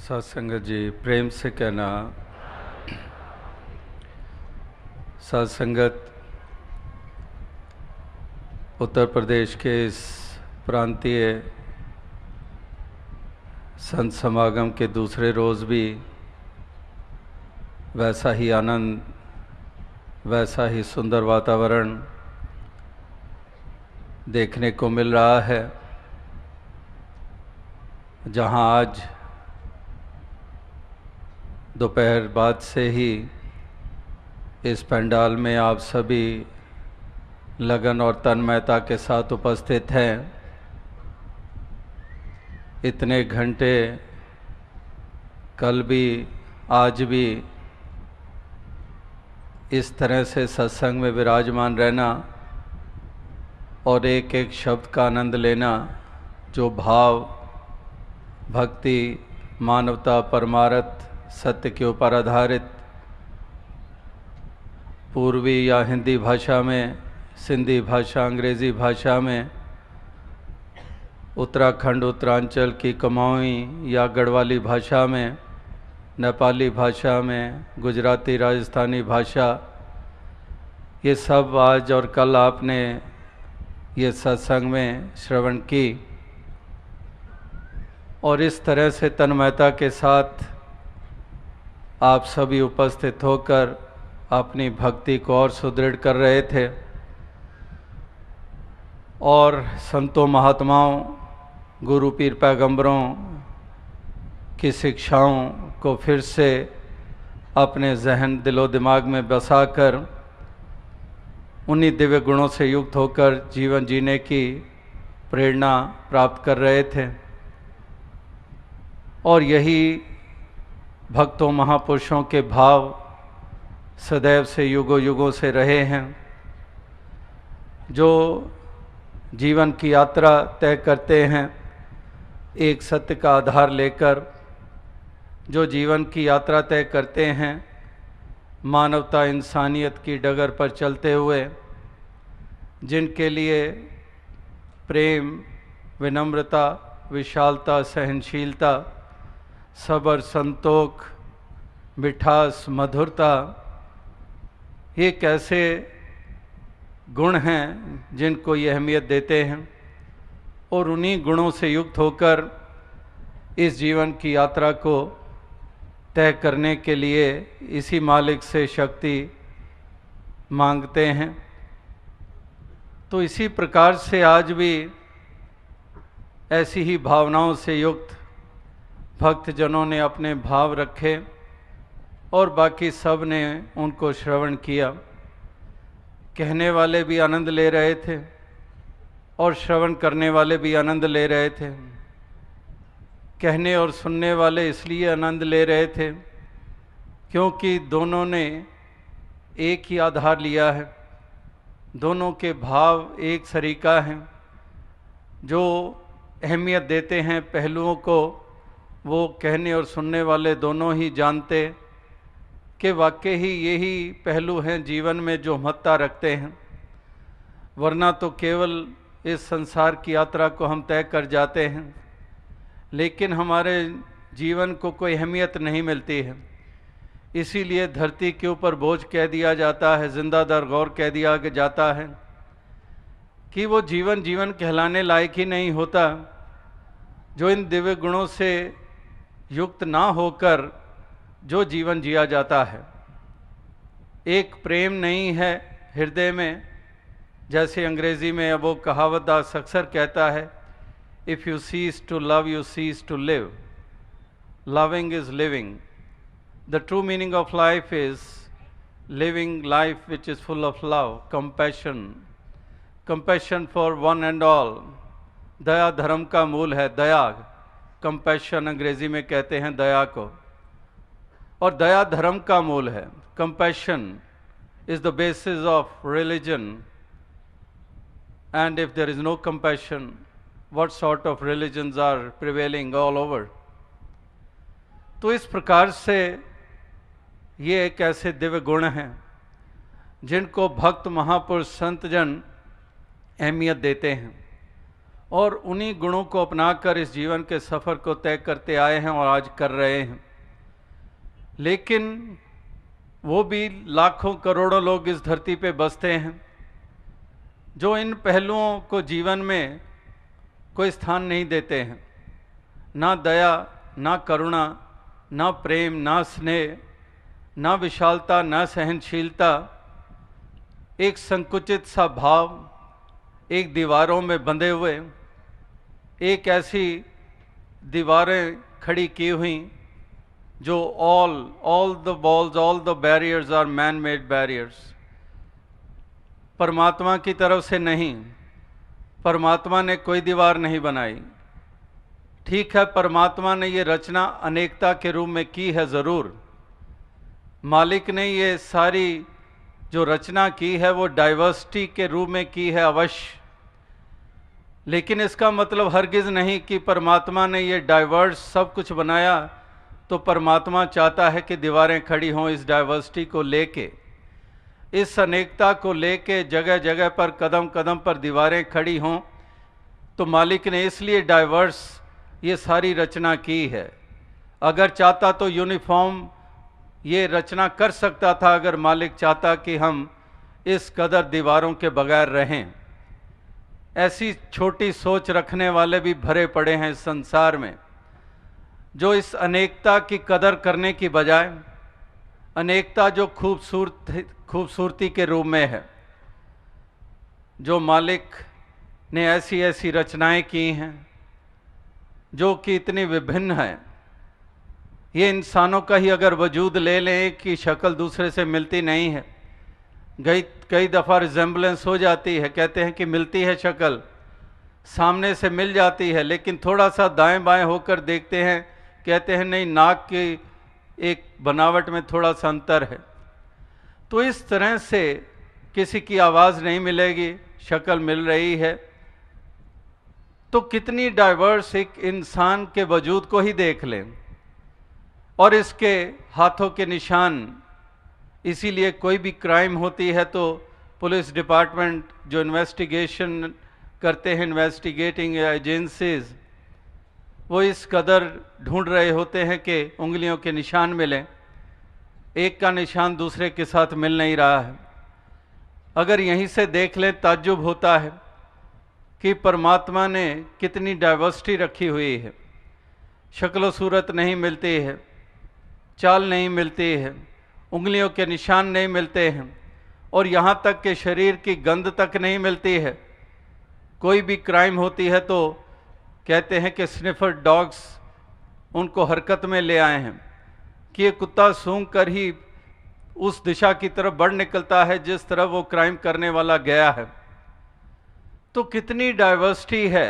सत्संगत जी प्रेम से कहना। सत्संगत उत्तर प्रदेश के इस प्रांतीय संत समागम के दूसरे रोज़ भी वैसा ही आनंद, वैसा ही सुंदर वातावरण देखने को मिल रहा है, जहां आज दोपहर बाद से ही इस पंडाल में आप सभी लगन और तन्मयता के साथ उपस्थित हैं। इतने घंटे कल भी आज भी इस तरह से सत्संग में विराजमान रहना और एक एक शब्द का आनंद लेना, जो भाव, भक्ति, मानवता, परमार्थ, सत्य के ऊपर आधारित पूर्वी या हिंदी भाषा में, सिंधी भाषा, अंग्रेज़ी भाषा में, उत्तराखंड उत्तरांचल की कुमाऊनी या गढ़वाली भाषा में, नेपाली भाषा में, गुजराती राजस्थानी भाषा, ये सब आज और कल आपने ये सत्संग में श्रवण की और इस तरह से तन्मयता के साथ आप सभी उपस्थित होकर अपनी भक्ति को और सुदृढ़ कर रहे थे और संतों, महात्माओं, गुरु, पीर, पैगंबरों की शिक्षाओं को फिर से अपने जहन, दिलो दिमाग में बसाकर उन्हीं दिव्य गुणों से युक्त होकर जीवन जीने की प्रेरणा प्राप्त कर रहे थे। और यही भक्तों, महापुरुषों के भाव सदैव से, युगों युगों से रहे हैं, जो जीवन की यात्रा तय करते हैं एक सत्य का आधार लेकर, जो जीवन की यात्रा तय करते हैं मानवता, इंसानियत की डगर पर चलते हुए, जिनके लिए प्रेम, विनम्रता, विशालता, सहनशीलता, सब्र, संतोख, मिठास, मधुरता, ये कैसे गुण हैं जिनको ये अहमियत देते हैं और उन्हीं गुणों से युक्त होकर इस जीवन की यात्रा को तय करने के लिए इसी मालिक से शक्ति मांगते हैं। तो इसी प्रकार से आज भी ऐसी ही भावनाओं से युक्त भक्तजनों ने अपने भाव रखे और बाकी सब ने उनको श्रवण किया। कहने वाले भी आनंद ले रहे थे और श्रवण करने वाले भी आनंद ले रहे थे। कहने और सुनने वाले इसलिए आनंद ले रहे थे क्योंकि दोनों ने एक ही आधार लिया है, दोनों के भाव एक सरीका हैं। जो अहमियत देते हैं पहलुओं को, वो कहने और सुनने वाले दोनों ही जानते कि वाकई ही यही पहलू हैं जीवन में जो महत्ता रखते हैं, वरना तो केवल इस संसार की यात्रा को हम तय कर जाते हैं लेकिन हमारे जीवन को कोई अहमियत नहीं मिलती है। इसीलिए धरती के ऊपर बोझ कह दिया जाता है, जिंदा दर गौर कह दिया जाता है कि वो जीवन जीवन कहलाने लायक ही नहीं होता जो इन दिव्य गुणों से युक्त ना होकर जो जीवन जिया जाता है। एक प्रेम नहीं है हृदय में, जैसे अंग्रेजी में अब वो कहावत दास अक्सर कहता है, if you cease to love you cease to live, loving is living. The true meaning of life is living life which is full of love, compassion, compassion for one and all. दया धर्म का मूल है, दया, compassion अंग्रेजी में कहते हैं दया को, और दया धर्म का मूल है। Compassion is the basis of religion, and if there is no compassion, what sort of religions are prevailing all over? तो इस प्रकार से ये एक ऐसे दिव्य गुण हैं जिनको भक्त, महापुरुष, संतजन अहमियत देते हैं और उन्हीं गुणों को अपनाकर इस जीवन के सफ़र को तय करते आए हैं और आज कर रहे हैं। लेकिन वो भी लाखों करोड़ों लोग इस धरती पे बसते हैं जो इन पहलुओं को जीवन में कोई स्थान नहीं देते हैं। ना दया, ना करुणा, ना प्रेम, ना स्नेह, ना विशालता, ना सहनशीलता, एक संकुचित सा भाव, एक दीवारों में बंधे हुए, एक ऐसी दीवारें खड़ी की हुई जो all the walls, all the barriers are man made barriers। परमात्मा की तरफ से नहीं, परमात्मा ने कोई दीवार नहीं बनाई। ठीक है, परमात्मा ने ये रचना अनेकता के रूप में की है ज़रूर, मालिक ने ये सारी जो रचना की है वो डाइवर्सिटी के रूप में की है अवश्य, लेकिन इसका मतलब हरगिज़ नहीं कि परमात्मा ने ये डाइवर्स सब कुछ बनाया तो परमात्मा चाहता है कि दीवारें खड़ी हों इस डाइवर्सिटी को लेके, इस अनेकता को लेके जगह जगह पर कदम कदम पर दीवारें खड़ी हों। तो मालिक ने इसलिए डाइवर्स ये सारी रचना की है। अगर चाहता तो यूनिफॉर्म ये रचना कर सकता था, अगर मालिक चाहता कि हम इस कदर दीवारों के बगैर रहें। ऐसी छोटी सोच रखने वाले भी भरे पड़े हैं इस संसार में, जो इस अनेकता की कदर करने की बजाय, अनेकता जो खूबसूरती के रूप में है, जो मालिक ने ऐसी ऐसी रचनाएं की हैं जो कि इतनी विभिन्न है। ये इंसानों का ही अगर वजूद ले लें, एक की शक्ल दूसरे से मिलती नहीं है, कई दफ़ा रिजेंबलेंस हो जाती है, कहते हैं कि मिलती है शक्ल, सामने से मिल जाती है, लेकिन थोड़ा सा दाएं बाएं होकर देखते हैं, कहते हैं नहीं, नाक की एक बनावट में थोड़ा सा अंतर है। तो इस तरह से किसी की आवाज़ नहीं मिलेगी, शक्ल मिल रही है। तो कितनी डाइवर्स एक इंसान के वजूद को ही देख लें, और इसके हाथों के निशान। इसीलिए कोई भी क्राइम होती है तो पुलिस डिपार्टमेंट जो इन्वेस्टिगेशन करते हैं, इन्वेस्टिगेटिंग एजेंसीज, वो इस कदर ढूंढ रहे होते हैं कि उंगलियों के निशान मिलें। एक का निशान दूसरे के साथ मिल नहीं रहा है। अगर यहीं से देख लें, ताज्जुब होता है कि परमात्मा ने कितनी डाइवर्सिटी रखी हुई है। शक्ल सूरत नहीं मिलती है, चाल नहीं मिलती है, उंगलियों के निशान नहीं मिलते हैं, और यहाँ तक कि शरीर की गंध तक नहीं मिलती है। कोई भी क्राइम होती है तो कहते हैं कि स्निफर डॉग्स उनको हरकत में ले आए हैं कि ये कुत्ता सूंघ कर ही उस दिशा की तरफ बढ़ निकलता है जिस तरफ वो क्राइम करने वाला गया है। तो कितनी डाइवर्सिटी है।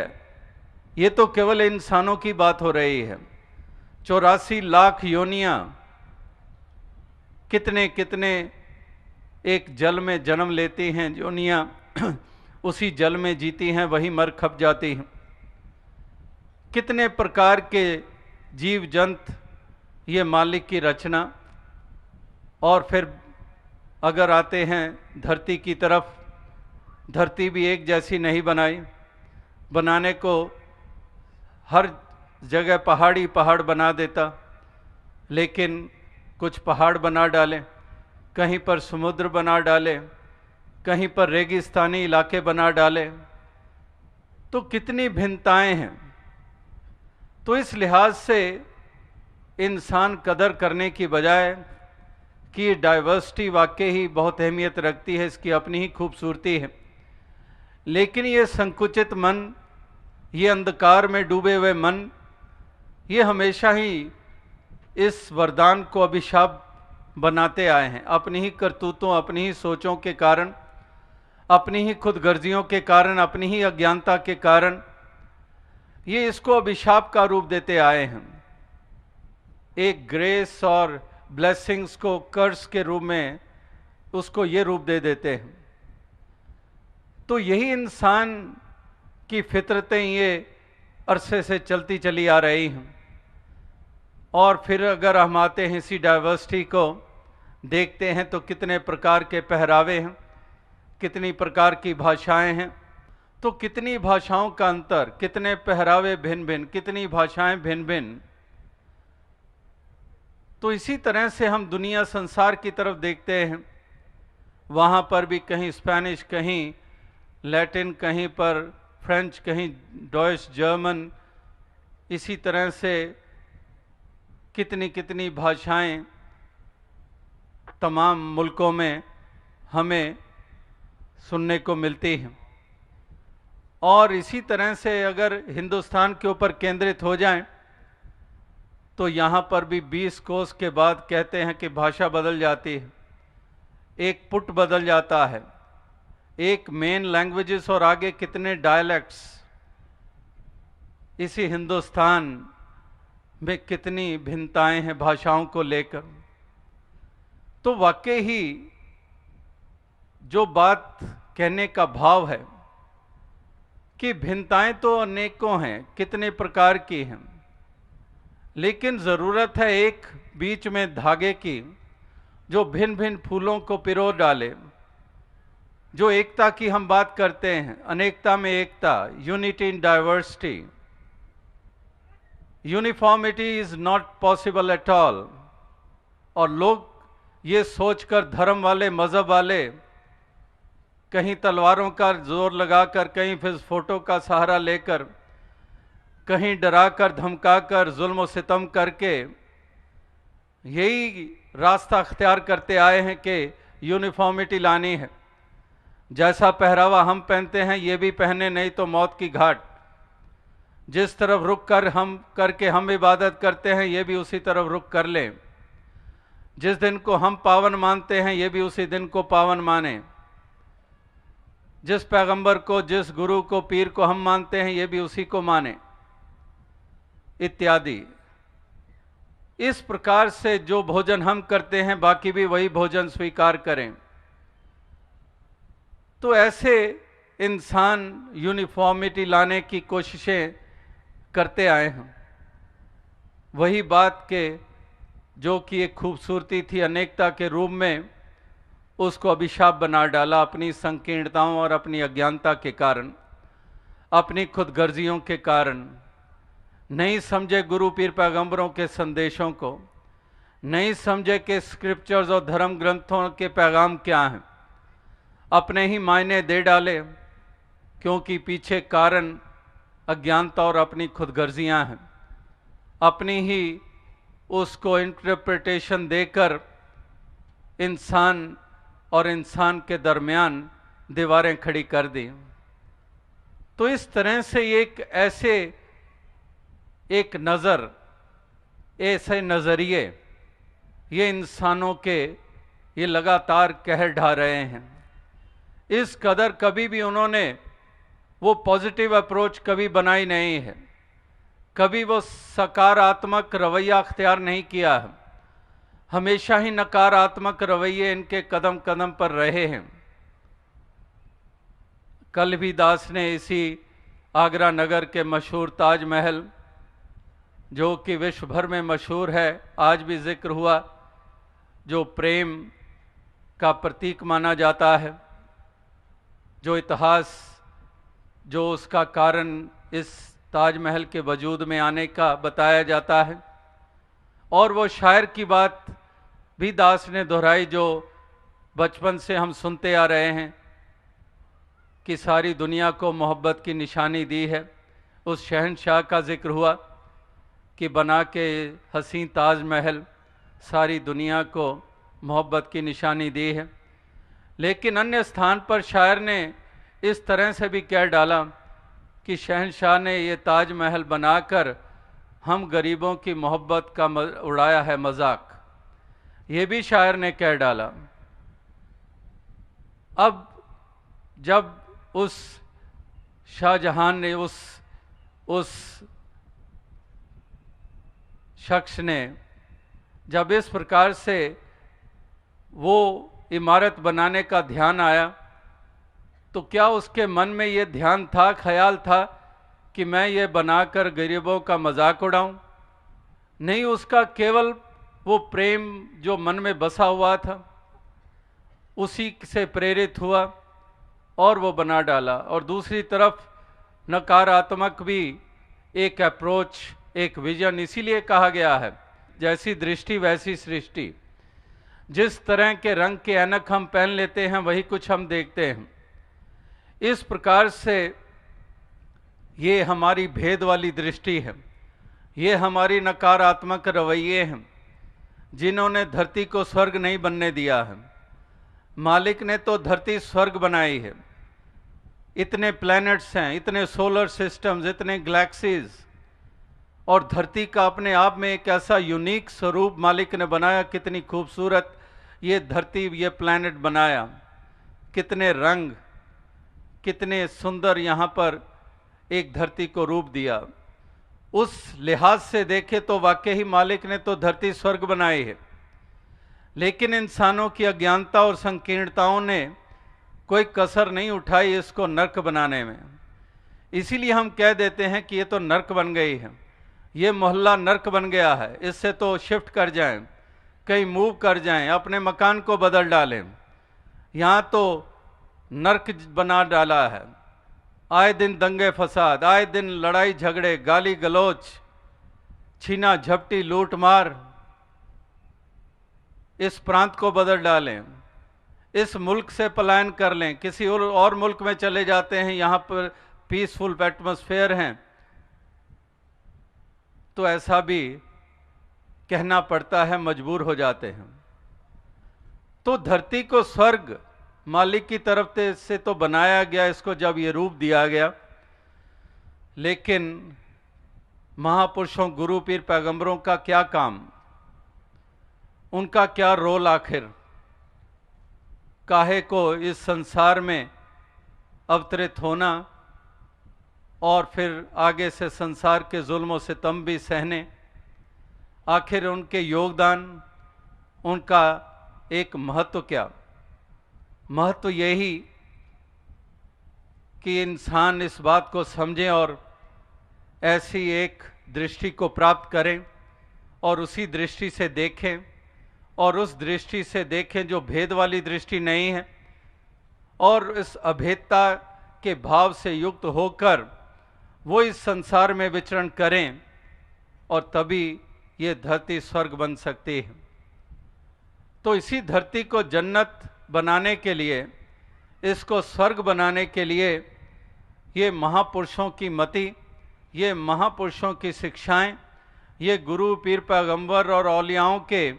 ये तो केवल इंसानों की बात हो रही है। 84 लाख योनियां, कितने कितने एक जल में जन्म लेती हैं योनियां, उसी जल में जीती हैं, वही मर खप जाती हैं। कितने प्रकार के जीव जंत, ये मालिक की रचना। और फिर अगर आते हैं धरती की तरफ, धरती भी एक जैसी नहीं बनाई। बनाने को हर जगह पहाड़ी पहाड़ बना देता, लेकिन कुछ पहाड़ बना डाले, कहीं पर समुद्र बना डाले, कहीं पर रेगिस्तानी इलाके बना डाले। तो कितनी भिन्नताएं हैं। तो इस लिहाज से इंसान कदर करने की बजाय कि डाइवर्सिटी वाकई ही बहुत अहमियत रखती है, इसकी अपनी ही खूबसूरती है, लेकिन ये संकुचित मन, ये अंधकार में डूबे हुए मन, ये हमेशा ही इस वरदान को अभिशाप बनाते आए हैं। अपनी ही करतूतों, अपनी ही सोचों के कारण, अपनी ही खुदगर्जियों के कारण, अपनी ही अज्ञानता के कारण ये इसको अभिशाप का रूप देते आए हैं। एक ग्रेस और ब्लेसिंग्स को कर्स के रूप में उसको ये रूप दे देते हैं। तो यही इंसान की फितरतें ये अरसे से चलती चली आ रही हैं। और फिर अगर हम आते हैं इसी डाइवर्सिटी को देखते हैं तो कितने प्रकार के पहरावे हैं, कितनी प्रकार की भाषाएं हैं। तो कितनी भाषाओं का अंतर, कितने पहरावे भिन्न भिन्न, कितनी भाषाएं भिन्न भिन्न। तो इसी तरह से हम दुनिया संसार की तरफ देखते हैं, वहाँ पर भी कहीं स्पेनिश, कहीं लैटिन, कहीं पर फ्रेंच, कहीं डॉइच, जर्मन, इसी तरह से कितनी कितनी भाषाएं तमाम मुल्कों में हमें सुनने को मिलती हैं। और इसी तरह से अगर हिंदुस्तान के ऊपर केंद्रित हो जाएं, तो यहाँ पर भी 20 कोस के बाद कहते हैं कि भाषा बदल जाती है, एक पुट बदल जाता है, एक मेन लैंग्वेजेस और आगे कितने डायलेक्ट्स। इसी हिंदुस्तान में कितनी भिन्नताएं हैं भाषाओं को लेकर। तो वाकई ही जो बात कहने का भाव है कि भिन्नताएं तो अनेकों हैं, कितने प्रकार की हैं, लेकिन ज़रूरत है एक बीच में धागे की जो भिन्न भिन्न फूलों को पिरो डाले। जो एकता की हम बात करते हैं, अनेकता में एकता, unity in diversity. Uniformity is not possible at all. और लोग ये सोचकर, धर्म वाले, मज़हब वाले, कहीं तलवारों का जोर लगाकर, कहीं फिर फोटो का सहारा लेकर, कहीं डराकर धमकाकर, जुल्म और सितम करके यही रास्ता अख्तियार करते आए हैं कि यूनिफॉर्मिटी लानी है। जैसा पहरावा हम पहनते हैं ये भी पहने, नहीं तो मौत की घाट। जिस तरफ रुक कर हम इबादत करते हैं ये भी उसी तरफ रुक कर लें। जिस दिन को हम पावन मानते हैं ये भी उसी दिन को पावन माने। जिस पैगंबर को, जिस गुरु को, पीर को हम मानते हैं ये भी उसी को माने, इत्यादि। इस प्रकार से जो भोजन हम करते हैं बाकी भी वही भोजन स्वीकार करें। तो ऐसे इंसान यूनिफॉर्मिटी लाने की कोशिशें करते आए हैं। वही बात के जो कि एक खूबसूरती थी अनेकता के रूप में, उसको अभिशाप बना डाला अपनी संकीर्णताओं और अपनी अज्ञानता के कारण, अपनी खुदगर्जियों के कारण। नहीं समझे गुरु पीर पैगंबरों के संदेशों को, नहीं समझे कि स्क्रिप्चर्स और धर्म ग्रंथों के पैगाम क्या हैं। अपने ही मायने दे डाले, क्योंकि पीछे कारण अज्ञानता और अपनी खुदगर्जियां हैं। अपनी ही उसको इंटरप्रिटेशन देकर इंसान और इंसान के दरमियान दीवारें खड़ी कर दी। तो इस तरह से एक नज़र, ऐसे नज़रिए ये इंसानों के ये लगातार कहर ढा रहे हैं। इस कदर कभी भी उन्होंने वो पॉजिटिव अप्रोच कभी बनाई नहीं है, कभी वो सकारात्मक रवैया अख्तियार नहीं किया है। हमेशा ही नकारात्मक रवैये इनके कदम कदम पर रहे हैं। कल भी दास ने इसी आगरा नगर के मशहूर ताजमहल, जो कि विश्व भर में मशहूर है, आज भी जिक्र हुआ, जो प्रेम का प्रतीक माना जाता है, जो इतिहास, जो उसका कारण इस ताजमहल के वजूद में आने का बताया जाता है। और वो शायर की बात भी दास ने दोहराई जो बचपन से हम सुनते आ रहे हैं कि सारी दुनिया को मोहब्बत की निशानी दी है। उस शहंशाह का जिक्र हुआ कि बना के हसीन ताजमहल सारी दुनिया को मोहब्बत की निशानी दी है। लेकिन अन्य स्थान पर शायर ने इस तरह से भी कह डाला कि शहंशाह ने ये ताजमहल बनाकर हम गरीबों की मोहब्बत का उड़ाया है मजाक। ये भी शायर ने कह डाला। अब जब उस शाहजहां ने, उस शख्स ने जब इस प्रकार से वो इमारत बनाने का ध्यान आया, तो क्या उसके मन में ये ध्यान था, ख्याल था कि मैं ये बनाकर गरीबों का मजाक उड़ाऊं? नहीं, उसका केवल वो प्रेम जो मन में बसा हुआ था उसी से प्रेरित हुआ और वो बना डाला। और दूसरी तरफ नकारात्मक भी एक अप्रोच, एक विजन। इसीलिए कहा गया है जैसी दृष्टि वैसी सृष्टि। जिस तरह के रंग के ऐनक हम पहन लेते हैं वही कुछ हम देखते हैं। इस प्रकार से ये हमारी भेद वाली दृष्टि है, ये हमारी नकारात्मक रवैये हैं जिन्होंने धरती को स्वर्ग नहीं बनने दिया है। मालिक ने तो धरती स्वर्ग बनाई है। इतने प्लैनेट्स हैं, इतने सोलर सिस्टम्स, इतने गैलेक्सीज, और धरती का अपने आप में एक ऐसा यूनिक स्वरूप मालिक ने बनाया। कितनी खूबसूरत ये धरती, ये प्लैनेट बनाया, कितने रंग, कितने सुंदर यहाँ पर एक धरती को रूप दिया। उस लिहाज से देखे तो वाकई ही मालिक ने तो धरती स्वर्ग बनाई है। लेकिन इंसानों की अज्ञानता और संकीर्णताओं ने कोई कसर नहीं उठाई इसको नर्क बनाने में। इसीलिए हम कह देते हैं कि ये तो नर्क बन गई है, ये मोहल्ला नर्क बन गया है, इससे तो शिफ्ट कर जाएं, कहीं मूव कर जाएं, अपने मकान को बदल डालें। यहाँ तो नर्क बना डाला है। आए दिन दंगे फसाद, आए दिन लड़ाई झगड़े, गाली गलौच, छीना झपटी, लूट मार। इस प्रांत को बदल डालें, इस मुल्क से पलायन कर लें, किसी और मुल्क में चले जाते हैं, यहाँ पर पीसफुल एटमॉस्फेयर हैं, तो ऐसा भी कहना पड़ता है, मजबूर हो जाते हैं। तो धरती को स्वर्ग मालिक की तरफ से तो बनाया गया, इसको जब ये रूप दिया गया। लेकिन महापुरुषों, गुरु पीर पैगंबरों का क्या काम, उनका क्या रोल आखिर? काहे को इस संसार में अवतरित होना और फिर आगे से संसार के जुल्मों से सितम भी सहने? आखिर उनके योगदान, उनका एक महत्व क्या? महत्व यही कि इंसान इस बात को समझें और ऐसी एक दृष्टि को प्राप्त करें और उसी दृष्टि से देखें, और उस दृष्टि से देखें जो भेद वाली दृष्टि नहीं है, और इस अभेदता के भाव से युक्त होकर वो इस संसार में विचरण करें, और तभी ये धरती स्वर्ग बन सकती है। तो इसी धरती को जन्नत बनाने के लिए, इसको स्वर्ग बनाने के लिए ये महापुरुषों की मति, ये महापुरुषों की शिक्षाएं, ये गुरु पीर पैगंबर और औलियाओं के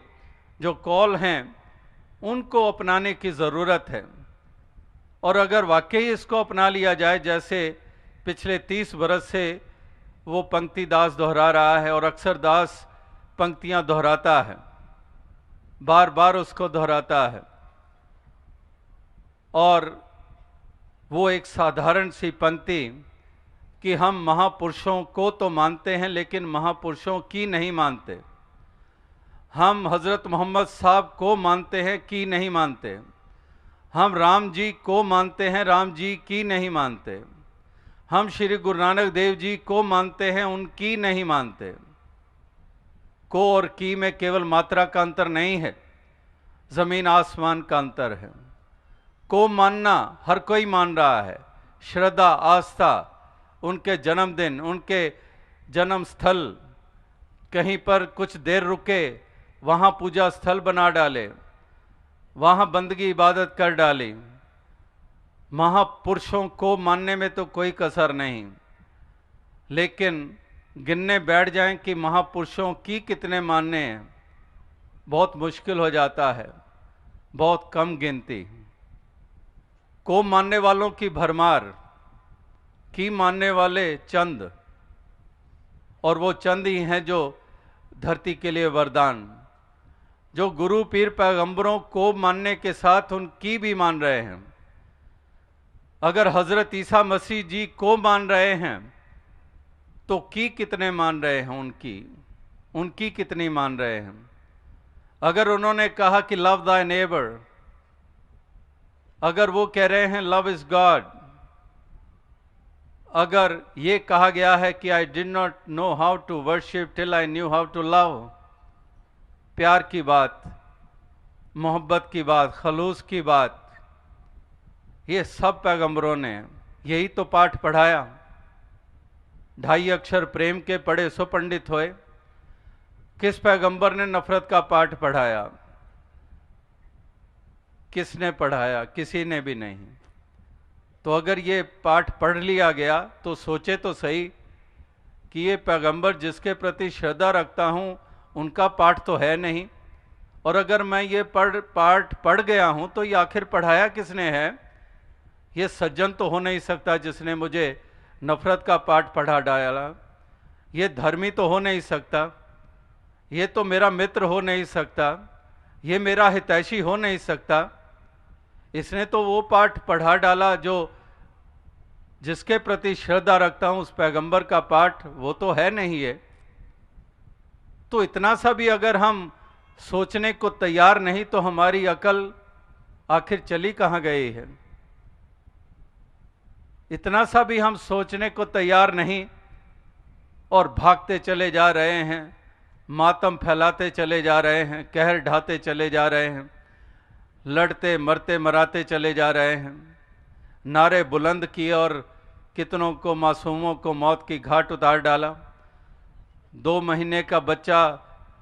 जो कॉल हैं, उनको अपनाने की ज़रूरत है। और अगर वाकई इसको अपना लिया जाए, जैसे पिछले 30 बरस से वो पंक्ति दास दोहरा रहा है, और अक्सर दास पंक्तियां दोहराता है, बार बार उसको दोहराता है, और वो एक साधारण सी पंक्ति कि हम महापुरुषों को तो मानते हैं लेकिन महापुरुषों की नहीं मानते। हम हज़रत मोहम्मद साहब को मानते हैं, की नहीं मानते। हम राम जी को मानते हैं, राम जी की नहीं मानते। हम श्री गुरु नानक देव जी को मानते हैं, उनकी नहीं मानते। को और की में केवल मात्रा का अंतर नहीं है, ज़मीन आसमान का अंतर है। को मानना हर कोई मान रहा है, श्रद्धा, आस्था, उनके जन्मदिन, उनके जन्म स्थल, कहीं पर कुछ देर रुके, वहाँ पूजा स्थल बना डाले, वहाँ बंदगी इबादत कर डाली। महापुरुषों को मानने में तो कोई कसर नहीं, लेकिन गिनने बैठ जाएं कि महापुरुषों की कितने मानने हैं, बहुत मुश्किल हो जाता है, बहुत कम गिनती। को मानने वालों की भरमार, की मानने वाले चंद, और वो चंद ही हैं जो धरती के लिए वरदान, जो गुरु पीर पैगंबरों को मानने के साथ उनकी भी मान रहे हैं। अगर हजरत ईसा मसीह जी को मान रहे हैं तो की कितने मान रहे हैं, उनकी कितनी मान रहे हैं? अगर उन्होंने कहा कि लव दाय नेबर, अगर वो कह रहे हैं लव इज गॉड, अगर ये कहा गया है कि I did not know how to worship till I knew how to love, प्यार की बात, मोहब्बत की बात, खलूस की बात, ये सब पैगंबरों ने यही तो पाठ पढ़ाया। 2.5 अक्षर प्रेम के पढ़े सो पंडित होए। किस पैगंबर ने नफरत का पाठ पढ़ाया? किसने पढ़ाया? किसी ने भी नहीं। तो अगर ये पाठ पढ़ लिया गया तो सोचे तो सही कि ये पैगंबर जिसके प्रति श्रद्धा रखता हूँ उनका पाठ तो है नहीं, और अगर मैं ये पाठ पढ़ गया हूँ तो ये आखिर पढ़ाया किसने है? ये सज्जन तो हो नहीं सकता जिसने मुझे नफरत का पाठ पढ़ा डाला। ये धर्मी तो हो नहीं सकता, ये तो मेरा मित्र हो नहीं सकता, ये मेरा हितैषी हो नहीं सकता। इसने तो वो पाठ पढ़ा डाला जो जिसके प्रति श्रद्धा रखता हूं, उस पैगंबर का पाठ वो तो है नहीं है। तो इतना सा भी अगर हम सोचने को तैयार नहीं तो हमारी अकल आखिर चली कहां गई है? इतना सा भी हम सोचने को तैयार नहीं और भागते चले जा रहे हैं, मातम फैलाते चले जा रहे हैं, कहर ढाते चले जा रहे हैं, लड़ते मरते मराते चले जा रहे हैं, नारे बुलंद किए और कितनों को मासूमों को मौत की घाट उतार डाला। 2 महीने का बच्चा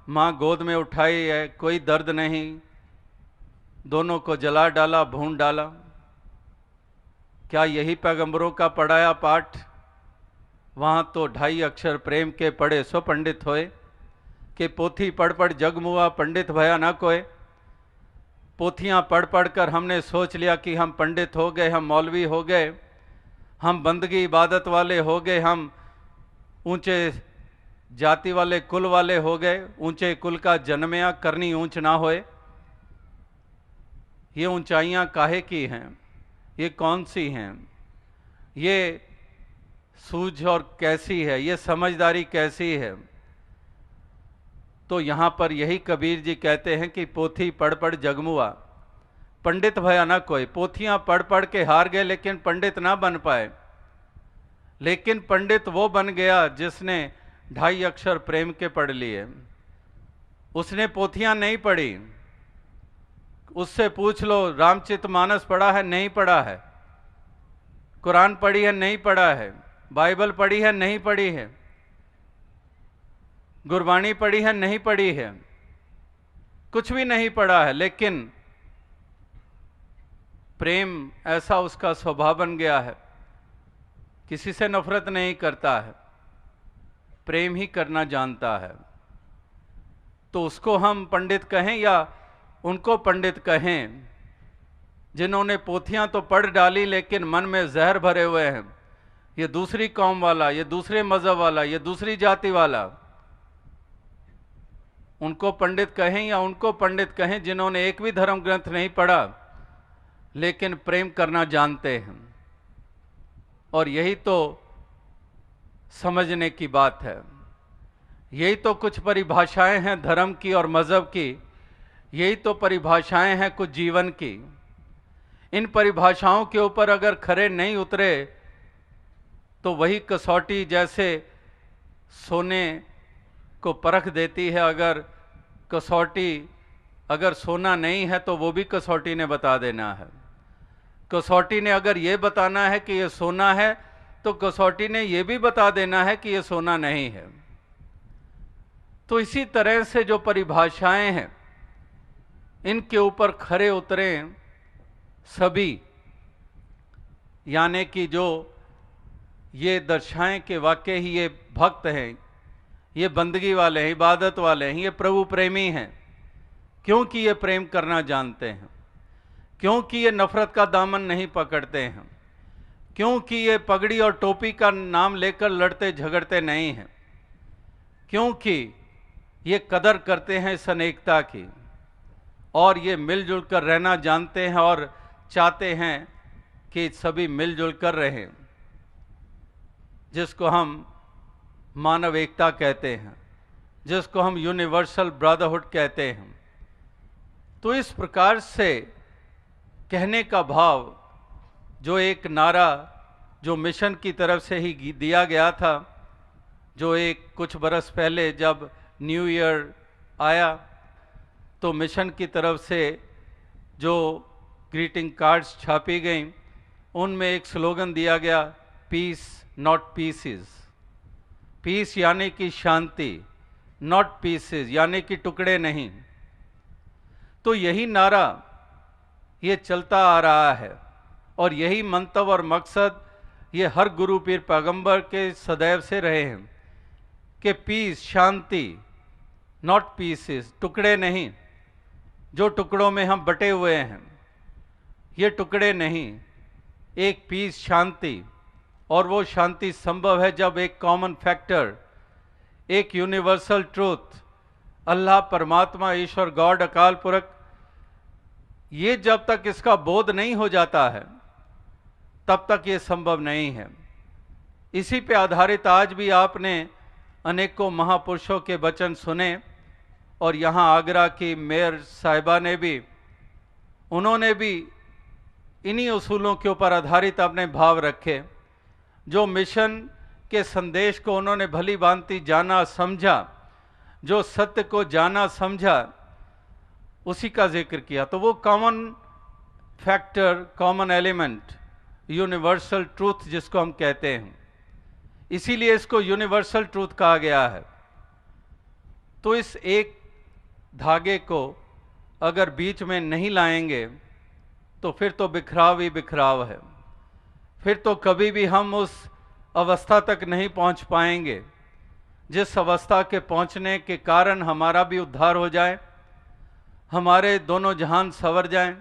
माँ गोद में उठाई है, कोई दर्द नहीं, दोनों को जला डाला, भून डाला। क्या यही पैगंबरों का पढ़ाया पाठ? वहाँ तो 2.5 अक्षर प्रेम के पढ़े सो पंडित होए, कि पोथी पढ़ पढ़ जग मुआ पंडित भया ना कोय। पोथियाँ पढ़ पढ़ कर हमने सोच लिया कि हम पंडित हो गए, हम मौलवी हो गए, हम बंदगी इबादत वाले हो गए, हम ऊंचे जाति वाले कुल वाले हो गए। ऊंचे कुल का जन्मया करनी ऊंच ना होए। ये ऊंचाइयां काहे की हैं? ये कौन सी हैं? ये सूझ और कैसी है? ये समझदारी कैसी है? तो यहाँ पर यही कबीर जी कहते हैं कि पोथी पढ़ पढ़ जगमुआ पंडित भया ना कोई। पोथियां पढ़ पढ़ के हार गए लेकिन पंडित ना बन पाए। लेकिन पंडित वो बन गया जिसने 2.5 अक्षर प्रेम के पढ़ लिए। उसने पोथियां नहीं पढ़ी। उससे पूछ लो, रामचरितमानस पढ़ा है? नहीं पढ़ा है। कुरान पढ़ी है? नहीं पढ़ा है। बाइबल पढ़ी है? नहीं पढ़ी है। गुरबाणी पढ़ी है? नहीं पढ़ी है। कुछ भी नहीं पढ़ा है, लेकिन प्रेम ऐसा उसका स्वभाव बन गया है, किसी से नफरत नहीं करता है, प्रेम ही करना जानता है। तो उसको हम पंडित कहें या उनको पंडित कहें जिन्होंने पोथियां तो पढ़ डाली लेकिन मन में जहर भरे हुए हैं? ये दूसरी कौम वाला, ये दूसरे मजहब वाला, ये दूसरी जाति वाला, उनको पंडित कहें या उनको पंडित कहें जिन्होंने एक भी धर्म ग्रंथ नहीं पढ़ा लेकिन प्रेम करना जानते हैं? और यही तो समझने की बात है। यही तो कुछ परिभाषाएं हैं धर्म की और मजहब की। यही तो परिभाषाएं हैं कुछ जीवन की। इन परिभाषाओं के ऊपर अगर खरे नहीं उतरे तो वही कसौटी जैसे सोने को परख देती है। अगर कसौटी, अगर सोना नहीं है तो वो भी कसौटी ने बता देना है। कसौटी ने अगर ये बताना है कि ये सोना है तो कसौटी ने ये भी बता देना है कि ये सोना नहीं है। तो इसी तरह से जो परिभाषाएं हैं इनके ऊपर खरे उतरें सभी, यानी कि जो ये दर्शाएं कि वाकई ही ये भक्त हैं, ये बंदगी वाले हैं, इबादत वाले हैं, ये प्रभु प्रेमी हैं, क्योंकि ये प्रेम करना जानते हैं, क्योंकि ये नफरत का दामन नहीं पकड़ते हैं, क्योंकि ये पगड़ी और टोपी का नाम लेकर लड़ते झगड़ते नहीं हैं, क्योंकि ये कदर करते हैं इस अनेकता की और ये मिलजुल कर रहना जानते हैं और चाहते हैं कि सभी मिलजुल कर रहें, जिसको हम मानव एकता कहते हैं, जिसको हम यूनिवर्सल ब्रदरहुड कहते हैं। तो इस प्रकार से कहने का भाव, जो एक नारा जो मिशन की तरफ से ही दिया गया था, जो एक कुछ बरस पहले जब न्यू ईयर आया तो मिशन की तरफ से जो ग्रीटिंग कार्ड्स छापी गई उनमें एक स्लोगन दिया गया, पीस नॉट पीसेस। पीस यानी कि शांति, नॉट पीसेस यानी कि टुकड़े नहीं। तो यही नारा ये चलता आ रहा है और यही मंतव और मकसद ये हर गुरु पीर पैगंबर के सदैव से रहे हैं कि पीस, शांति, नॉट पीसेस, टुकड़े नहीं। जो टुकड़ों में हम बटे हुए हैं ये टुकड़े नहीं, एक पीस, शांति। और वो शांति संभव है जब एक कॉमन फैक्टर, एक यूनिवर्सल ट्रूथ, अल्लाह, परमात्मा, ईश्वर, गॉड, अकाल पुरख, ये जब तक इसका बोध नहीं हो जाता है तब तक ये संभव नहीं है। इसी पे आधारित आज भी आपने अनेकों महापुरुषों के वचन सुने और यहाँ आगरा की मेयर साहिबा ने भी, उन्होंने भी इन्हीं उसूलों के ऊपर आधारित अपने भाव रखे। जो मिशन के संदेश को उन्होंने भली भांति जाना समझा, जो सत्य को जाना समझा, उसी का जिक्र किया। तो वो common factor, common element, universal truth जिसको हम कहते हैं, इसीलिए इसको यूनिवर्सल ट्रूथ कहा गया है। तो इस एक धागे को अगर बीच में नहीं लाएंगे तो फिर तो बिखराव ही बिखराव है। फिर तो कभी भी हम उस अवस्था तक नहीं पहुंच पाएंगे जिस अवस्था के पहुंचने के कारण हमारा भी उद्धार हो जाए, हमारे दोनों जहान संवर जाएं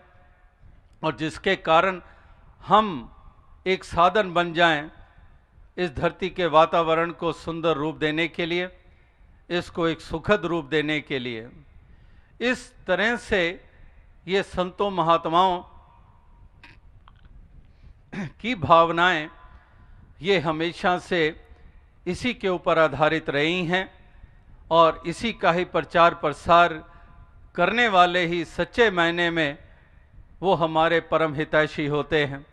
और जिसके कारण हम एक साधन बन जाएं इस धरती के वातावरण को सुंदर रूप देने के लिए, इसको एक सुखद रूप देने के लिए। इस तरह से ये संतों महात्माओं की भावनाएं ये हमेशा से इसी के ऊपर आधारित रही हैं और इसी का ही प्रचार प्रसार करने वाले ही सच्चे मायने में वो हमारे परम हितैषी होते हैं,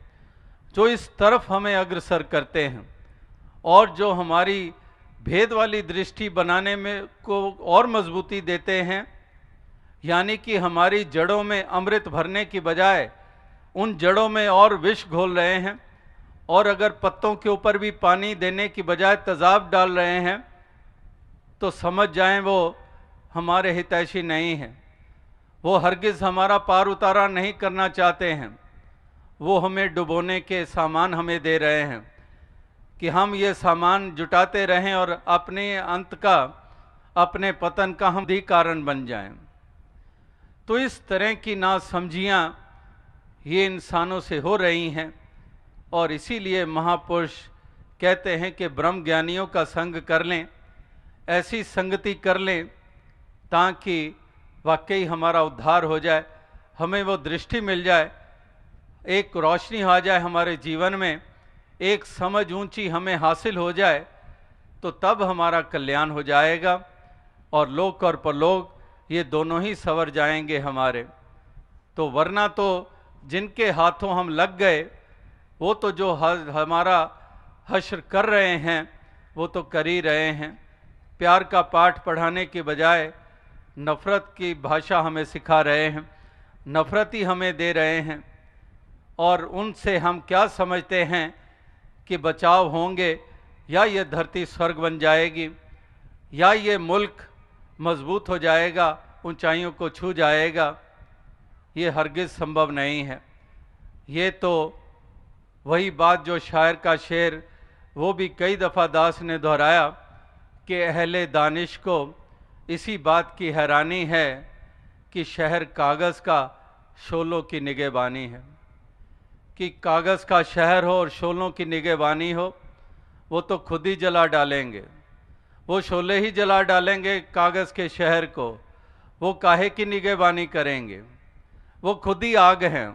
जो इस तरफ हमें अग्रसर करते हैं और जो हमारी भेद वाली दृष्टि बनाने में को और मजबूती देते हैं। यानी कि हमारी जड़ों में अमृत भरने की बजाय उन जड़ों में और विष घोल रहे हैं, और अगर पत्तों के ऊपर भी पानी देने की बजाय तेजाब डाल रहे हैं तो समझ जाएं वो हमारे हितैषी नहीं हैं। वो हरगिज़ हमारा पार उतारा नहीं करना चाहते हैं, वो हमें डुबोने के सामान हमें दे रहे हैं कि हम ये सामान जुटाते रहें और अपने अंत का, अपने पतन का हम भी कारण बन जाएं। तो इस तरह की नासमझियाँ ये इंसानों से हो रही हैं और इसीलिए महापुरुष कहते हैं कि ब्रह्म ज्ञानियों का संग कर लें, ऐसी संगति कर लें ताकि वाकई हमारा उद्धार हो जाए, हमें वो दृष्टि मिल जाए, एक रोशनी आ जाए हमारे जीवन में, एक समझ ऊंची हमें हासिल हो जाए, तो तब हमारा कल्याण हो जाएगा और लोक और परलोक ये दोनों ही संवर जाएंगे हमारे। तो वरना तो जिनके हाथों हम लग गए वो तो जो हमारा हश्र कर रहे हैं वो तो कर ही रहे हैं। प्यार का पाठ पढ़ाने के बजाय नफ़रत की भाषा हमें सिखा रहे हैं, नफ़रत ही हमें दे रहे हैं। और उनसे हम क्या समझते हैं कि बचाव होंगे, या ये धरती स्वर्ग बन जाएगी, या ये मुल्क मजबूत हो जाएगा, ऊंचाइयों को छू जाएगा। ये हरगिज़ संभव नहीं है। ये तो वही बात जो शायर का शेर वो भी कई दफ़ा दास ने दोहराया कि अहले दानिश को इसी बात की हैरानी है कि शहर कागज़ का शोलों की निगहबानी है। कि कागज़ का शहर हो और शोलों की निगहबानी हो, वो तो खुद ही जला डालेंगे, वो शोले ही जला डालेंगे कागज़ के शहर को, वो काहे की निगहबानी करेंगे, वो खुद ही आग हैं।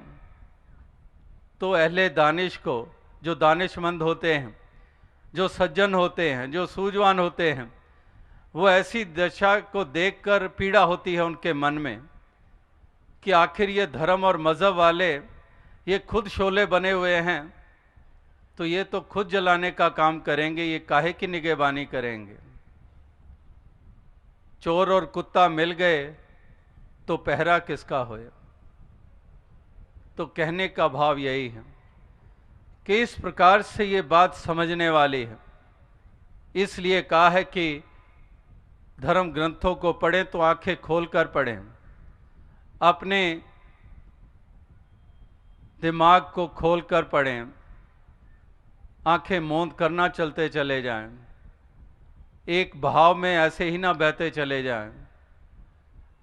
तो अहले दानिश को, जो दानिशमंद होते हैं, जो सज्जन होते हैं, जो सूझवान होते हैं, वो ऐसी दशा को देखकर पीड़ा होती है उनके मन में कि आखिर ये धर्म और मज़हब वाले ये खुद शोले बने हुए हैं, तो ये तो खुद जलाने का काम करेंगे, ये काहे की निगहबानी करेंगे। चोर और कुत्ता मिल गए तो पहरा किसका होया। तो कहने का भाव यही है, कि इस प्रकार से ये बात समझने वाली है। इसलिए कहा है कि धर्म ग्रंथों को पढ़ें तो आंखें खोलकर पढ़ें, अपने दिमाग को खोलकर पढ़ें, आंखें मूंद करना चलते चले जाएं, एक भाव में ऐसे ही ना बहते चले जाएं।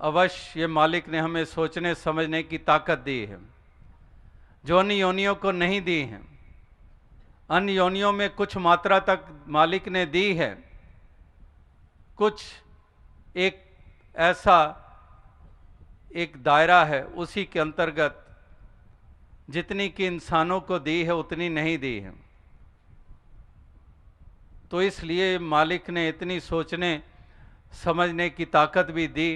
अवश्य ये मालिक ने हमें सोचने समझने की ताकत दी है, जो अन्य योनियों को नहीं दी है। अन्य योनियों में कुछ मात्रा तक मालिक ने दी है, कुछ एक ऐसा एक दायरा है, उसी के अंतर्गत जितनी कि इंसानों को दी है उतनी नहीं दी है। तो इसलिए मालिक ने इतनी सोचने समझने की ताकत भी दी,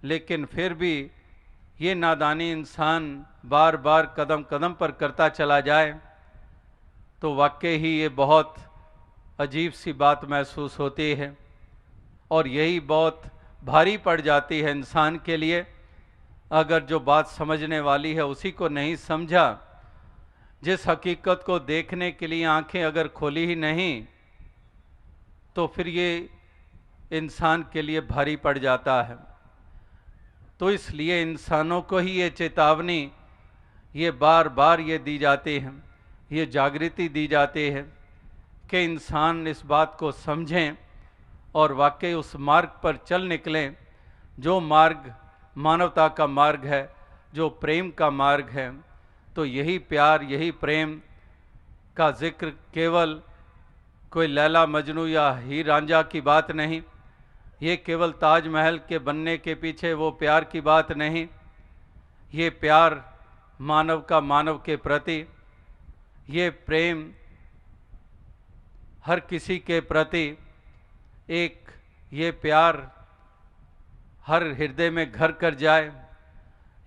लेकिन फिर भी ये नादानी इंसान बार बार कदम कदम पर करता चला जाए तो वाकई ही ये बहुत अजीब सी बात महसूस होती है, और यही बहुत भारी पड़ जाती है इंसान के लिए, अगर जो बात समझने वाली है उसी को नहीं समझा। जिस हकीकत को देखने के लिए आंखें अगर खोली ही नहीं तो फिर ये इंसान के लिए भारी पड़ जाता है। तो इसलिए इंसानों को ही ये चेतावनी ये बार बार ये दी जाती है, ये जागृति दी जाती है कि इंसान इस बात को समझें और वाकई उस मार्ग पर चल निकलें, जो मार्ग मानवता का मार्ग है, जो प्रेम का मार्ग है। तो यही प्यार, यही प्रेम का जिक्र केवल कोई लैला मजनू या हीर रांझा की बात नहीं, ये केवल ताजमहल के बनने के पीछे वो प्यार की बात नहीं। ये प्यार मानव का मानव के प्रति, ये प्रेम हर किसी के प्रति, एक ये प्यार हर हृदय में घर कर जाए,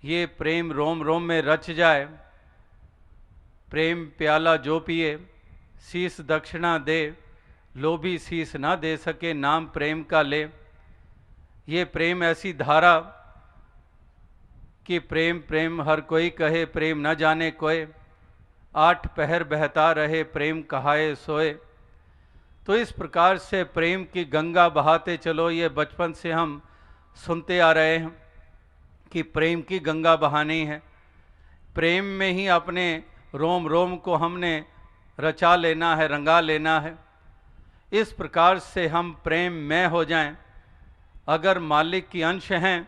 ये प्रेम रोम रोम में रच जाए। प्रेम प्याला जो पिए शीस दक्षिणा दे, लोभी शीस ना दे सके नाम प्रेम का ले। ये प्रेम ऐसी धारा कि प्रेम प्रेम हर कोई कहे, प्रेम न जाने कोय, आठ पहर बहता रहे प्रेम कहाए सोए। तो इस प्रकार से प्रेम की गंगा बहाते चलो, ये बचपन से हम सुनते आ रहे हैं कि प्रेम की गंगा बहानी है। प्रेम में ही अपने रोम रोम को हमने रचा लेना है, रंगा लेना है। इस प्रकार से हम प्रेम में हो जाएं। अगर मालिक की अंश हैं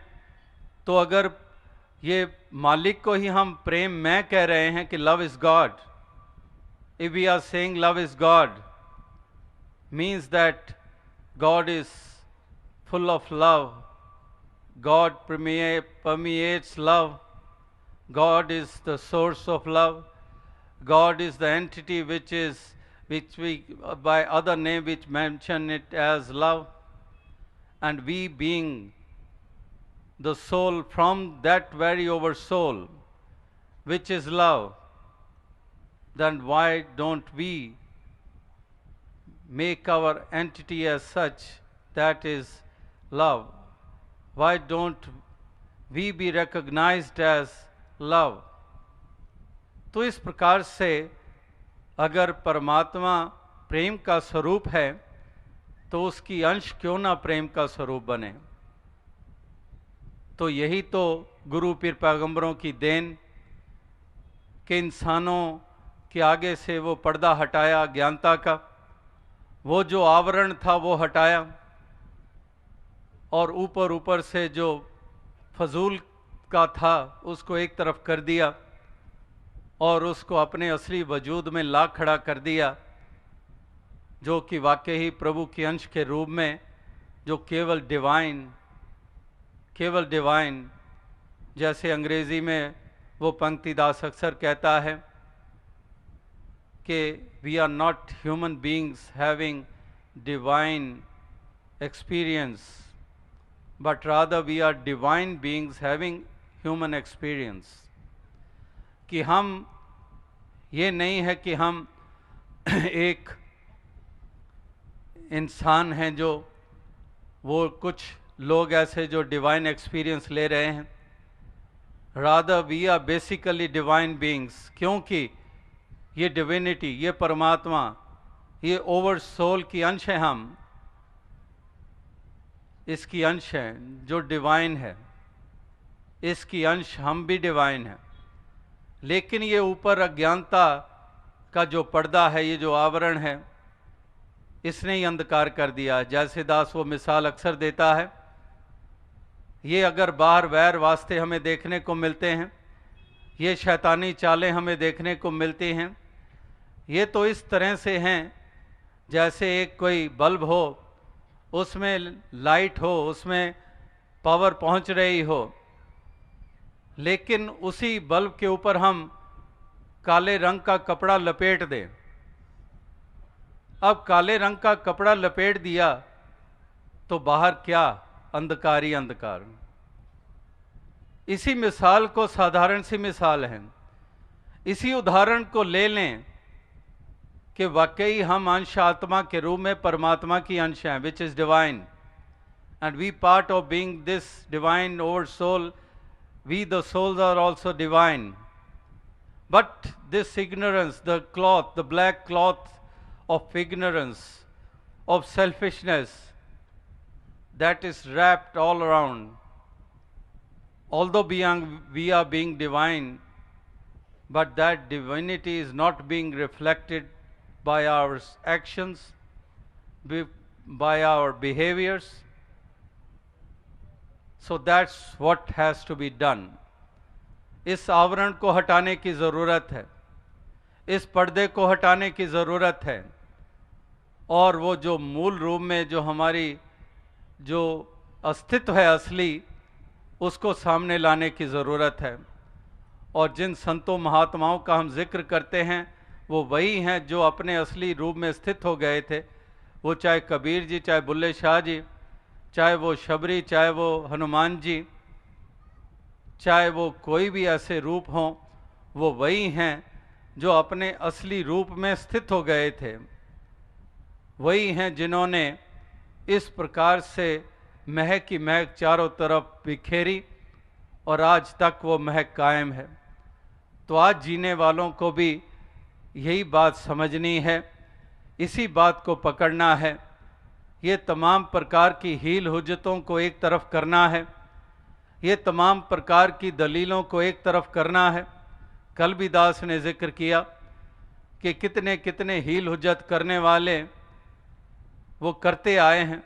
तो अगर ये मालिक को ही हम प्रेम में कह रहे हैं कि love is God, if we are saying love is God, means that God is full of love, God permeates love, God is the source of love, God is the entity which we by other name which mention it as love, and we being the soul from that very over soul which is love, then why don't we make our entity as such that is love? Why don't we be recognized as love? तो इस प्रकार से अगर परमात्मा प्रेम का स्वरूप है तो उसकी अंश क्यों ना प्रेम का स्वरूप बने। तो यही तो गुरु पीर पैगंबरों की देन के इंसानों के आगे से वो पर्दा हटाया ज्ञानता का, वो जो आवरण था वो हटाया, और ऊपर ऊपर से जो फजूल का था उसको एक तरफ कर दिया और उसको अपने असली वजूद में ला खड़ा कर दिया, जो कि वाकई ही प्रभु के अंश के रूप में, जो केवल डिवाइन, जैसे अंग्रेजी में वो पंक्तिदास अक्सर कहता है कि we are not human beings having divine experience, but rather we are divine beings having human experience। कि हम ये नहीं है कि हम एक इंसान हैं जो वो कुछ लोग ऐसे जो डिवाइन एक्सपीरियंस ले रहे हैं, rather we are basically divine beings, क्योंकि ये डिविनिटी, ये परमात्मा, ये ओवर सोल की अंश है, हम इसकी अंश हैं, जो डिवाइन है, इसकी अंश हम भी डिवाइन है। लेकिन ये ऊपर अज्ञानता का जो पर्दा है, ये जो आवरण है, इसने ही अंधकार कर दिया। जैसे दास वो मिसाल अक्सर देता है, ये अगर बाहर वैर वास्ते हमें देखने को मिलते हैं, ये शैतानी चालें हमें देखने को मिलती हैं, ये तो इस तरह से हैं जैसे एक कोई बल्ब हो, उसमें लाइट हो, उसमें पावर पहुंच रही हो, लेकिन उसी बल्ब के ऊपर हम काले रंग का कपड़ा लपेट दें। अब काले रंग का कपड़ा लपेट दिया तो बाहर क्या? अंधकार ही अंधकार। इसी मिसाल को, साधारण सी मिसाल है, इसी उदाहरण को ले लें कि वाकई हम अंश आत्मा के रूप में परमात्मा की अंश हैं, which is divine, and we part of being this divine over soul, we the souls are also divine. But this ignorance, the cloth, the black cloth of ignorance, of selfishness, that is wrapped all around. Although we are being divine, but that divinity is not being reflected by our actions, by our behaviors. So that's what has to be done. इस आवरण को हटाने की ज़रूरत है, इस पर्दे को हटाने की ज़रूरत है, और वो जो मूल रूप में जो हमारी जो अस्तित्व है असली, उसको सामने लाने की ज़रूरत है। और जिन संतों महात्माओं का हम जिक्र करते हैं, वो वही हैं जो अपने असली रूप में स्थित हो गए थे। वो चाहे कबीर जी, चाहे बुल्ले शाह जी, चाहे वो शबरी, चाहे वो हनुमान जी, चाहे वो कोई भी ऐसे रूप हों, वो वही हैं जो अपने असली रूप में स्थित हो गए थे। वही हैं जिन्होंने इस प्रकार से महक की महक चारों तरफ बिखेरी, और आज तक वो महक कायम है। तो आज जीने वालों को भी यही बात समझनी है, इसी बात को पकड़ना है। ये तमाम प्रकार की हील हुज्जतों को एक तरफ करना है, ये तमाम प्रकार की दलीलों को एक तरफ करना है। कल भी दास ने जिक्र किया कि कितने कितने हील हुज्जत करने वाले वो करते आए हैं।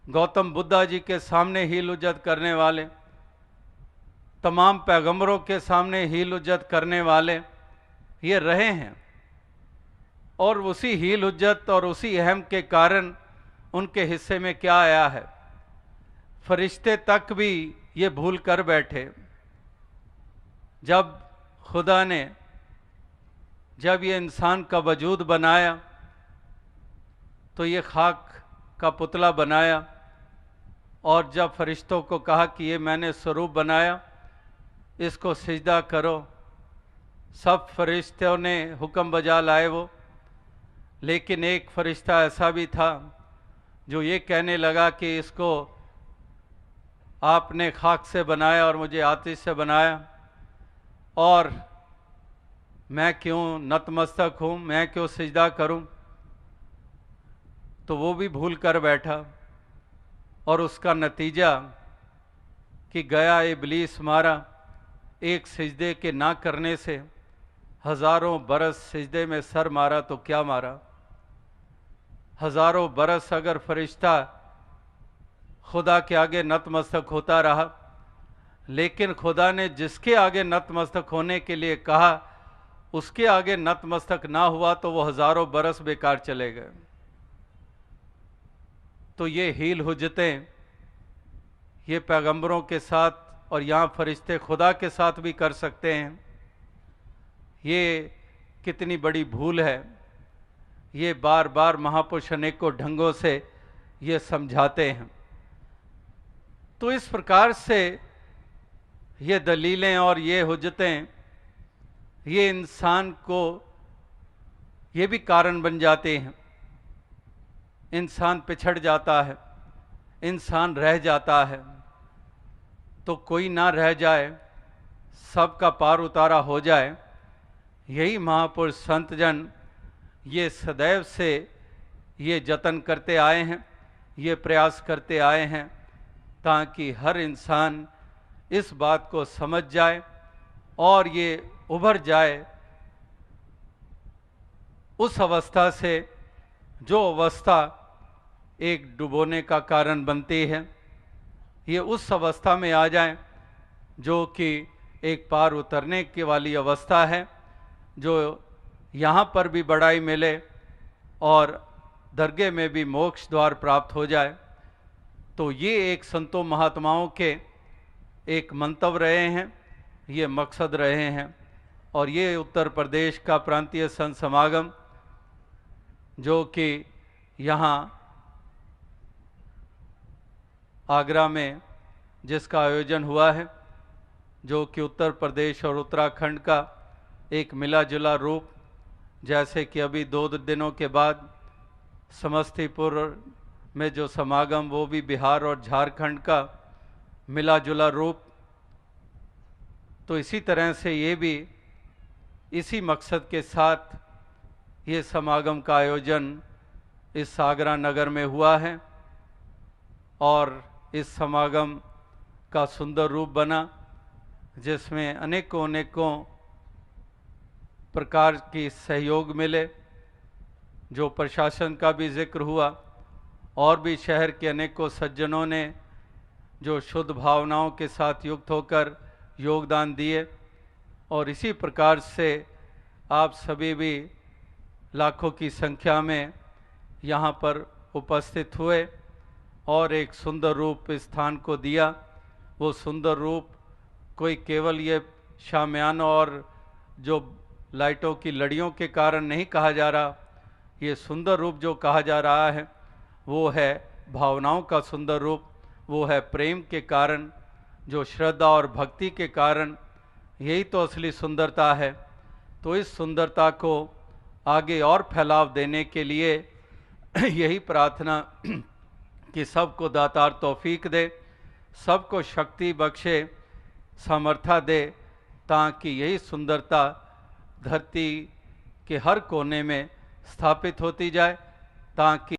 गौतम बुद्धा जी के सामने हील हुज्जत करने वाले, तमाम पैगंबरों के सामने हील हुज्जत करने वाले ये रहे हैं, और उसी हील हुज्जत और उसी अहम के कारण उनके हिस्से में क्या आया है? फरिश्ते तक भी ये भूल कर बैठे। जब खुदा ने जब ये इंसान का वजूद बनाया, तो ये खाक का पुतला बनाया, और जब फरिश्तों को कहा कि ये मैंने स्वरूप बनाया, इसको सिजदा करो, सब फरिश्तों ने हुक्म बजा लाए वो। लेकिन एक फरिश्ता ऐसा भी था जो ये कहने लगा कि इसको आपने खाक से बनाया और मुझे आतिश से बनाया, और मैं क्यों नतमस्तक हूँ, मैं क्यों सिजदा करूँ? तो वो भी भूल कर बैठा, और उसका नतीजा कि गया इबलीस मारा। एक सिजदे के ना करने से हज़ारों बरस सिजदे में सर मारा तो क्या मारा? हज़ारों बरस अगर फरिश्ता खुदा के आगे नतमस्तक होता रहा, लेकिन खुदा ने जिसके आगे नतमस्तक होने के लिए कहा, उसके आगे नतमस्तक ना हुआ, तो वो हज़ारों बरस बेकार चले गए। तो ये हील हुज्जतें ये पैगंबरों के साथ, और यहाँ फरिश्ते खुदा के साथ भी कर सकते हैं। ये कितनी बड़ी भूल है। ये बार बार महापुरुष अनेकों ढंगों से ये समझाते हैं। तो इस प्रकार से ये दलीलें और ये हुज्जतें ये इंसान को ये भी कारण बन जाते हैं। इंसान पिछड़ जाता है, इंसान रह जाता है। तो कोई ना रह जाए, सबका पार उतारा हो जाए, यही महापुरुष संत जन ये सदैव से ये जतन करते आए हैं, ये प्रयास करते आए हैं ताकि हर इंसान इस बात को समझ जाए और ये उभर जाए उस अवस्था से जो अवस्था एक डुबोने का कारण बनती है। ये उस अवस्था में आ जाए जो कि एक पार उतरने की वाली अवस्था है, जो यहाँ पर भी बड़ाई मिले और दरगाह में भी मोक्ष द्वार प्राप्त हो जाए। तो ये एक संतों महात्माओं के एक मंतव्य रहे हैं, ये मकसद रहे हैं। और ये उत्तर प्रदेश का प्रांतीय संत समागम जो कि यहाँ आगरा में जिसका आयोजन हुआ है, जो कि उत्तर प्रदेश और उत्तराखंड का एक मिला जुला रूप, जैसे कि अभी 2 दिनों के बाद समस्तीपुर में जो समागम वो भी बिहार और झारखंड का मिला जुला रूप, तो इसी तरह से ये भी इसी मकसद के साथ ये समागम का आयोजन इस आगरा नगर में हुआ है। और इस समागम का सुंदर रूप बना जिसमें अनेकों प्रकार की सहयोग मिले, जो प्रशासन का भी जिक्र हुआ और भी शहर के अनेकों सज्जनों ने जो शुद्ध भावनाओं के साथ युक्त होकर योगदान दिए। और इसी प्रकार से आप सभी भी लाखों की संख्या में यहाँ पर उपस्थित हुए और एक सुंदर रूप स्थान को दिया। वो सुंदर रूप कोई केवल ये शामियाना और जो लाइटों की लड़ियों के कारण नहीं कहा जा रहा, ये सुंदर रूप जो कहा जा रहा है वो है भावनाओं का सुंदर रूप, वो है प्रेम के कारण, जो श्रद्धा और भक्ति के कारण, यही तो असली सुंदरता है। तो इस सुंदरता को आगे और फैलाव देने के लिए यही प्रार्थना कि सबको दातार तौफीक दे, सबको शक्ति बख्शे, सामर्थ्य दे, ताकि यही सुंदरता धरती के हर कोने में स्थापित होती जाए, ताकि